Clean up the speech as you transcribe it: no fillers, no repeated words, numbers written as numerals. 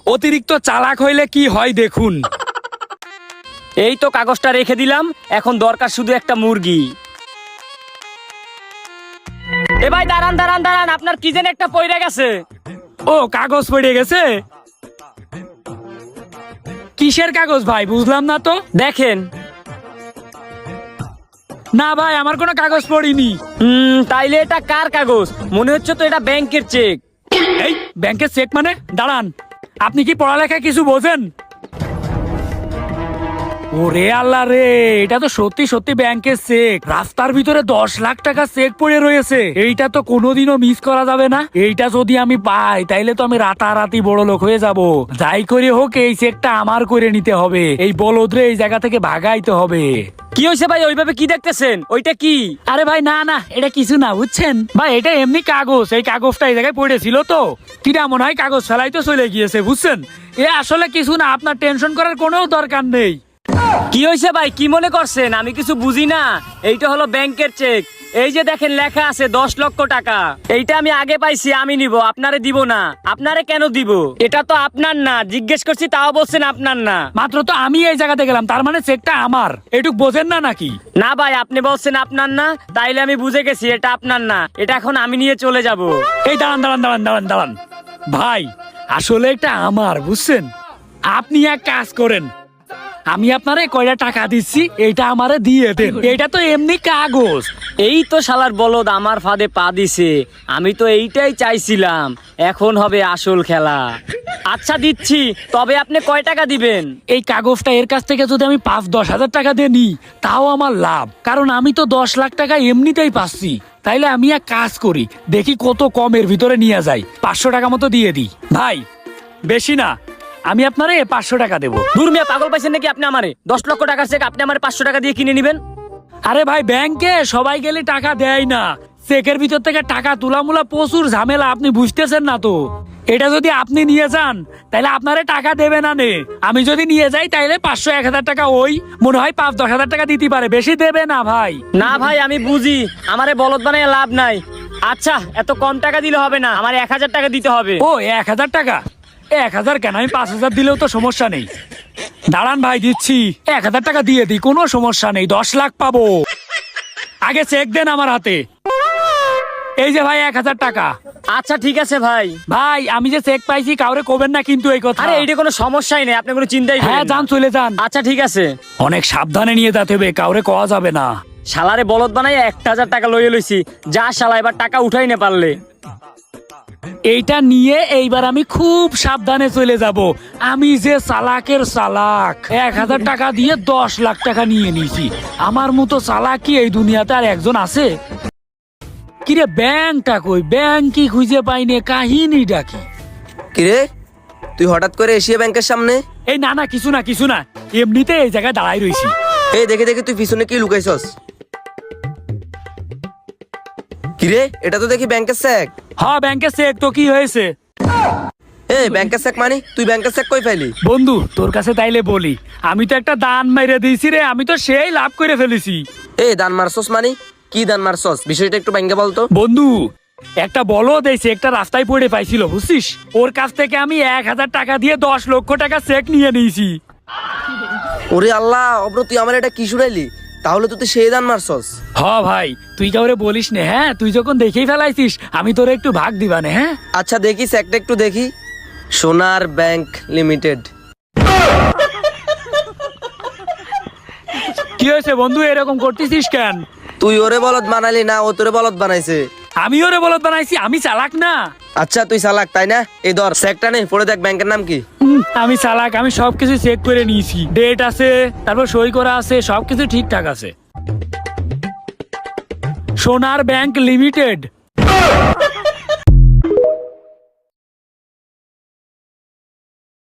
অতিরিক্ত চালাক হইলে কি হয় দেখুন। এই তো কাগজটা রেখে দিলাম, এখন দরকার শুধু একটা মুরগি। এ ভাই দাঁড়ান দাঁড়ান দাঁড়ান, আপনার কি যেন একটা পয়রা গেছে। ও কাগজ পড়ে গেছে? কিসের কাগজ ভাই, বুঝলাম না তো। দেখেন। না ভাই, আমার কোনো কাগজ পড়িনি। তাইলে এটা কার কাগজ? মনে হচ্ছে তো এটা ব্যাংকের চেক। এই ব্যাংকের চেক মানে? দাঁড়ান, আপনি কি পড়ালেখা কিছু বোঝেন? ওরে আল্লাহ রে, এটা তো সত্যি সত্যি ব্যাংকের চেক। রাস্তার ভিতরে 10 লাখ টাকা চেক পড়ে রয়েছে। এইটা তো কোনোদিনও মিস করা যাবে না। এইটা যদি আমি পাই তাইলে তো আমি রাতারাতি বড় লোক হয়ে যাব। যাই করে হোক এই চেকটা আমার করে নিতে হবে। এই বলদরে এই জায়গা থেকে ভাগাইতে হবে। কি হয়েছে ভাই, ওইভাবে কি দেখতেছেন? ওইটা কি? আরে ভাই না না, এটা কিছু না, বুঝছেন ভাই, এটা এমনি কাগজ। এই কাগজটা এই জায়গায় পড়েছিল তো, কিটা মনে হয় কাগজ ফেলাই তো চলে গিয়েছে, বুঝছেন। এ আসলে কিছু না, আপনার টেনশন করার কোনো দরকার নেই। কি হয়েছে ভাই, কি মনে করছেন আমি কিছু বুঝি না? এইটা হলো ব্যাংকের চেক। এই যে দেখেন লেখা আছে 10 লক্ষ টাকা। এইটা আমি আগে পাইছি, আমি নিব, আপনারে দিব না। আপনারে কেন দিব? এটা তো আপনার না, জিজ্ঞেস করছি তাও বলছেন আপনার না। মাত্র তো আমি এই জায়গাতে গেলাম, তার মানে চেকটা আমার। এটুক বোঝেন না নাকি? না ভাই, আপনি বলছেন আপনার না, তাইলে আমি বুঝে গেছি এটা আপনার না। এটা এখন আমি নিয়ে চলে যাব। এই দাঁড়ান দাঁড়ান দাঁড়ান দাঁড়ান দাঁড়ান ভাই, আসলে এটা আমার, বুঝছেন। আপনি এক কাজ করেন, আমি আপনারে কয়টা টাকা দিচ্ছি, এটা আমারে দিয়ে দেন। এটা তো এমনি কাগজ। এই তো শালার বলদ আমার ফাঁদে পা দিছে। আমি তো এইটাই চাইছিলাম। এখন হবে আসল খেলা। আচ্ছা দিচ্ছি, তবে আপনি কয় টাকা দিবেন? এই কাগজটা এর কাছ থেকে যদি আমি 5-10 হাজার টাকা দিয়ে নিই তাও আমার লাভ, কারণ আমি তো 10 লাখ টাকা এমনিতেই পাচ্ছি। তাইলে আমি এক কাজ করি, দেখি কত কমের ভিতরে নিয়ে যাই। 500 টাকা মতো দিয়ে দিই ভাই, বেশি না, আমি আপনারে 500 টাকা দেবো। দূর মিয়া, পাগল পাইছেন নাকি আপনি? আমারে 10 লক্ষ টাকার চেক আপনি আমার 500 টাকা দিয়ে কিনে নিবেন? আরে ভাই, ব্যাংকে সবাই গেলে টাকা দেয় না। চেকের ভিতর থেকে টাকা তুলামুলা প্রচুর ঝামেলা, আপনি বুঝতেছেন না তো। এটা যদি আপনি নিয়ে যান তাহলে আপনারে টাকা দেবে না নে। আমি যদি নিয়ে যাই তাইলে 500-1000 টাকা, ওই মনে হয় 5-10 হাজার টাকা দিতে পারে, বেশি দেবে না ভাই। না ভাই, আমি বুঝি, আমারে বলদ বানায় লাভ নাই। আচ্ছা, এত কম টাকা দিলে হবে না, আমার 1000 টাকা দিতে হবে। ও 1000 টাকা? 1000 কেন, আমি 5000 দিলেও তো সমস্যা নেই। দাঁড়ান ভাই, দিচ্ছি। 1000 টাকা দিয়ে দিই, কোনো সমস্যা নেই, 10 লাখ পাবো। আগে চেক দেন আমার হাতে। এই যে ভাই 1000 টাকা। আচ্ছা ঠিক আছে ভাই। ভাই আমি যে চেক পাইছি কাউরে কবেন না কিন্তু এই কথা। আরে এইটা কোনো সমস্যাই নেই, আপনি কোনো চিন্তাই করেন না। হ্যাঁ যান, চলে যান। আচ্ছা ঠিক আছে। অনেক সাবধানে নিয়ে যেতে হবে, কাউরে কওয়া যাবে না। শালারে বলদ বানাই 1000 টাকা লইয়ে লইছি। যা শালা, এবার টাকা উঠাই না পারলে। এইটা নিয়ে এইবার আমি খুব সাবধানে চলে যাব। আমি যে চালাকের চালাক, 1000 টাকা দিয়ে 10 লাখ টাকা নিয়ে নিয়েছি। আমার মতো চালাক কি এই দুনিয়াতে আর একজন আছে? কিরে ব্যাংকটা কই? ব্যাংক কি খুঁজে পাইনে, কাহিনীটা কি? কিরে, তুই হঠাৎ করে এশিয়া ব্যাংকের সামনে? এই না না, কিছু না কিছু না, এমনিতে এই জায়গায় দাঁড়াই রইছি। এই দেখে দেখে তুই পিছনে কি লুকাইছস? কিরে, এটা তো দেখি ব্যাংকের চেক। হ্যাঁ ব্যাংকের চেক, তো কি হয়েছে? এই ব্যাংকের চেক মানে তুই ব্যাংকের চেক কই পাইলি? বন্ধু তোর কাছে তাইলে বলি, আমি তো একটা দান মেরে দিয়েছি রে, আমি তো সেই লাভ করে ফেলেছি। এই দান মারছস মানে কি? দান মারছস বিষয়টা একটু ব্যাংকে বলতো। বন্ধু, একটা বলদ এই চেকটা রাস্তায় পড়ে পাইছিল, বুঝছিস। ওর কাছ থেকে আমি 1000 টাকা দিয়ে 10 লক্ষ টাকা চেক নিয়ে নিয়েছি। ওরে আল্লাহ, অব্র তুই আমার এটা কি শুনাইলি? তাহলে তো তুই সেই দান মারছস। হ ভাই, তুই কাউরে বলিস নে, হ্যাঁ? তুই যখন দেখেই ফেলাইছিস আমি তোরে একটু ভাগ দিবানে, হ্যাঁ? আচ্ছা দেখি চেকটা একটু দেখি। সোনার ব্যাংক লিমিটেড। কি হয়েছে বন্ধু, এরকম করতেছিস কেন? তুই ওরে বলদ বানালি না, ও তোরে বলদ বানাইছে। আমি ওরে বলদ বানাইছি? আমি চালাক না? আচ্ছা তুই চালাক তাই না? এই ধর চেকটা নে, পড়ে দেখ ব্যাংকের নাম কি। আমি চালাক, আমি সবকিছু চেক করে নিয়েছি। ডেট আছে, তারপর সই করা আছে, সবকিছু ঠিকঠাক আছে। সোনার ব্যাংক লিমিটেড।